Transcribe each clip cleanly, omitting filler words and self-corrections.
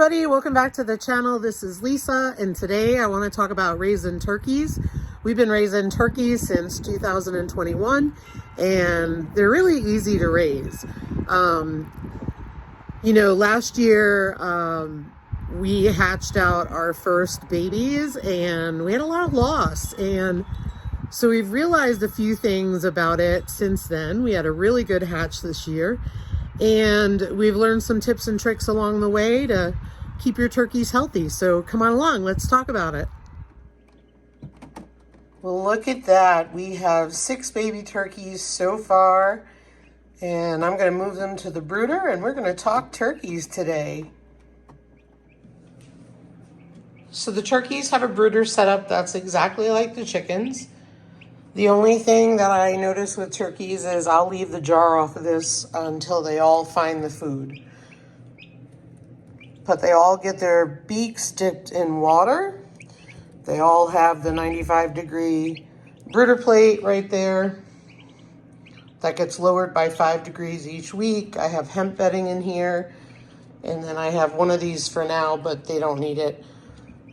everybody, welcome back to the channel. This is Lisa, and today I want to talk about raising turkeys. We've been raising turkeys since 2021, and they're really easy to raise. Last year we hatched out our first babies and we had a lot of loss, and so we've realized a few things about it since then. We had a really good hatch this year, and we've learned some tips and tricks along the way to keep your turkeys healthy. So come on along, let's talk about it. Well, look at that. We have 6 baby turkeys so far, and I'm going to move them to the brooder, and we're going to talk turkeys today. So the turkeys have a brooder set up that's exactly like the chickens. The only thing that I notice with turkeys is I'll leave the jar off of this until they all find the food. But they all get their beaks dipped in water. They all have the 95-degree brooder plate right there. That gets lowered by 5 degrees each week. I have hemp bedding in here. And then I have one of these for now, but they don't need it.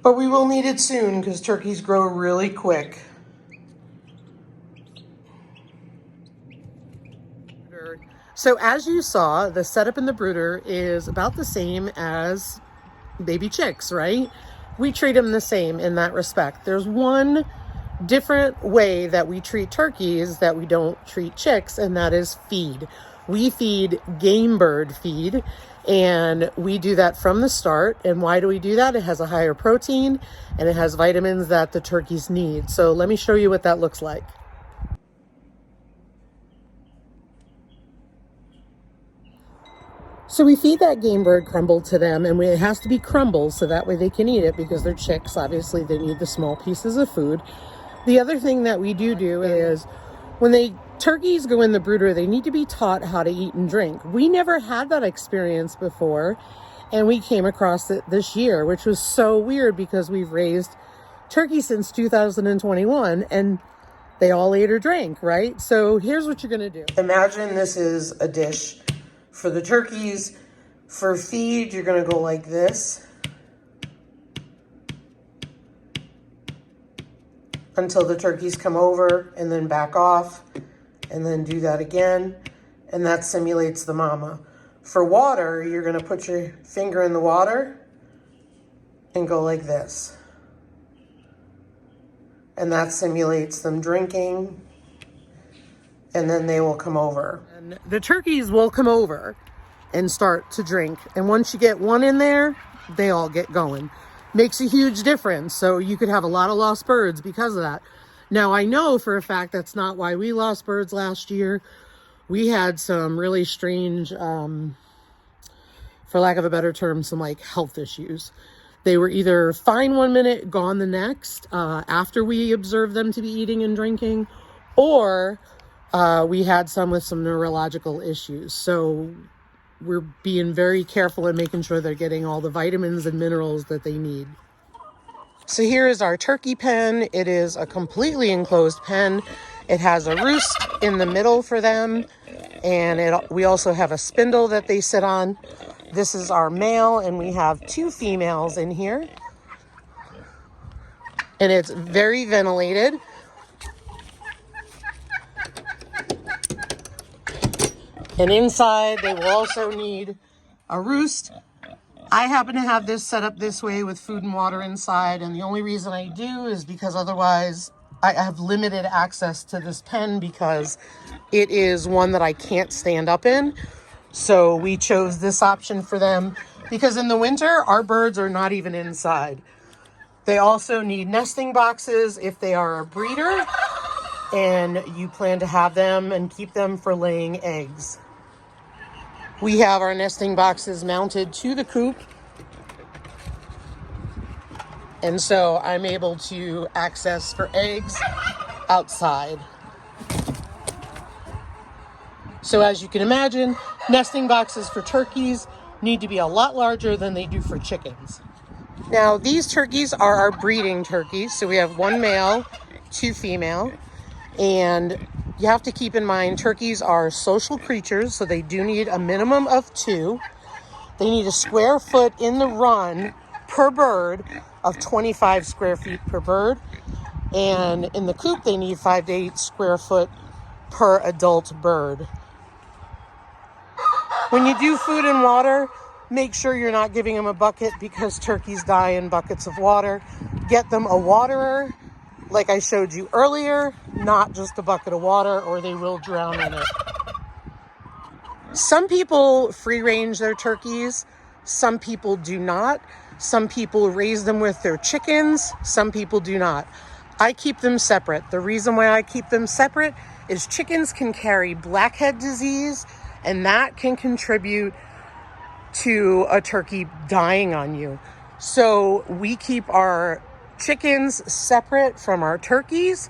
But we will need it soon because turkeys grow really quick. So as you saw, the setup in the brooder is about the same as baby chicks, right? We treat them the same in that respect. There's one different way that we treat turkeys that we don't treat chicks, and that is feed. We feed game bird feed, and we do that from the start. And why do we do that? It has a higher protein and it has vitamins that the turkeys need. So let me show you what that looks like. So we feed that game bird crumble to them, and it has to be crumble so that way they can eat it because they're chicks. Obviously, they need the small pieces of food. The other thing that we do is when turkeys go in the brooder, they need to be taught how to eat and drink. We never had that experience before, and we came across it this year, which was so weird because we've raised turkeys since 2021, and they all ate or drank, right? So here's what you're going to do. Imagine this is a dish. For the turkeys, for feed, you're going to go like this until the turkeys come over, and then back off, and then do that again, and that simulates the mama. For water, you're going to put your finger in the water and go like this, and that simulates them drinking. And then they will come over. And the turkeys will come over and start to drink. And once you get one in there, they all get going. Makes a huge difference. So you could have a lot of lost birds because of that. Now, I know for a fact that's not why we lost birds last year. We had some really strange, for lack of a better term, some like health issues. They were either fine one minute, gone the next, after we observed them to be eating and drinking, or we had some with some neurological issues. So we're being very careful and making sure they're getting all the vitamins and minerals that they need. So here is our turkey pen. It is a completely enclosed pen. It has a roost in the middle for them. And we also have a spindle that they sit on. This is our male, and we have 2 females in here. And it's very ventilated. And inside, they will also need a roost. I happen to have this set up this way with food and water inside, and the only reason I do is because otherwise I have limited access to this pen because it is one that I can't stand up in. So we chose this option for them because in the winter, our birds are not even inside. They also need nesting boxes if they are a breeder and you plan to have them and keep them for laying eggs. We have our nesting boxes mounted to the coop, and so I'm able to access for eggs outside. So as you can imagine, nesting boxes for turkeys need to be a lot larger than they do for chickens. Now, these turkeys are our breeding turkeys, so we have 1 male, 2 female, and you have to keep in mind turkeys are social creatures, so they do need a minimum of 2. They need a square foot in the run per bird of 25 square feet per bird. And in the coop, they need 5 to 8 square foot per adult bird. When you do food and water, make sure you're not giving them a bucket because turkeys die in buckets of water. Get them a waterer, like I showed you earlier, not just a bucket of water, or they will drown in it. Some people free range their turkeys. Some people do not. Some people raise them with their chickens. Some people do not. I keep them separate. The reason why I keep them separate is chickens can carry blackhead disease, and that can contribute to a turkey dying on you. So we keep our chickens separate from our turkeys,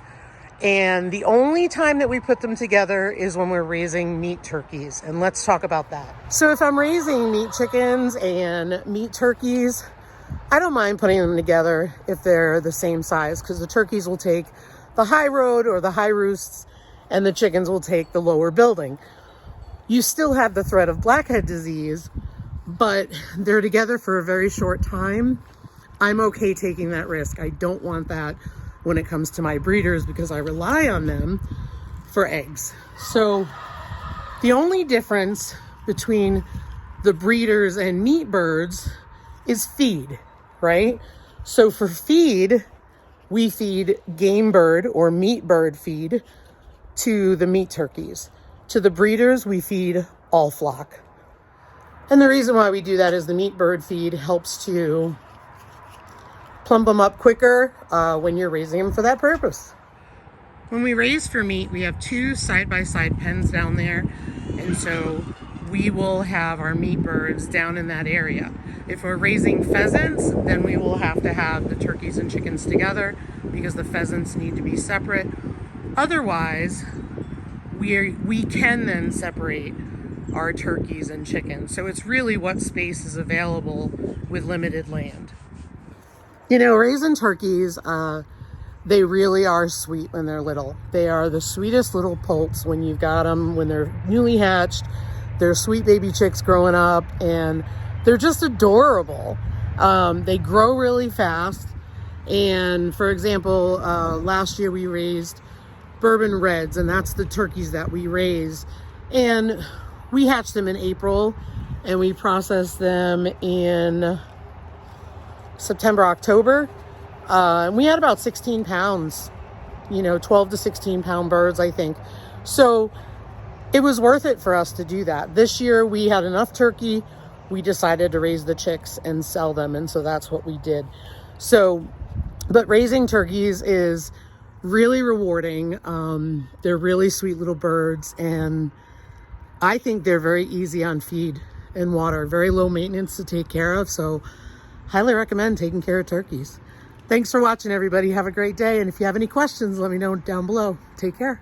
and the only time that we put them together is when we're raising meat turkeys. And let's talk about that. So if I'm raising meat chickens and meat turkeys, I don't mind putting them together if they're the same size, because the turkeys will take the high road or the high roosts and the chickens will take the lower building. You still have the threat of blackhead disease, but they're together for a very short time. I'm okay taking that risk. I don't want that when it comes to my breeders because I rely on them for eggs. So the only difference between the breeders and meat birds is feed, right? So for feed, we feed game bird or meat bird feed to the meat turkeys. To the breeders, we feed all flock. And the reason why we do that is the meat bird feed helps to plump them up quicker when you're raising them for that purpose. When we raise for meat, we have 2 side-by-side pens down there. And so we will have our meat birds down in that area. If we're raising pheasants, then we will have to have the turkeys and chickens together because the pheasants need to be separate. Otherwise, we can then separate our turkeys and chickens. So it's really what space is available with limited land. You know, raising turkeys, they really are sweet when they're little. They are the sweetest little poults when you've got them, when they're newly hatched. They're sweet baby chicks growing up, and they're just adorable. They grow really fast. And for example, last year we raised Bourbonreds, and that's the turkeys that we raise. And we hatched them in April, and we processed them in September, October. And we had about 16 pounds, 12 to 16 pound birds, I think. So it was worth it for us to do that. This year we had enough turkey. We decided to raise the chicks and sell them. And so that's what we did. So, but raising turkeys is really rewarding. They're really sweet little birds. And I think they're very easy on feed and water, very low maintenance to take care of. So highly recommend taking care of turkeys. Thanks for watching, everybody. Have a great day. And if you have any questions, let me know down below. Take care.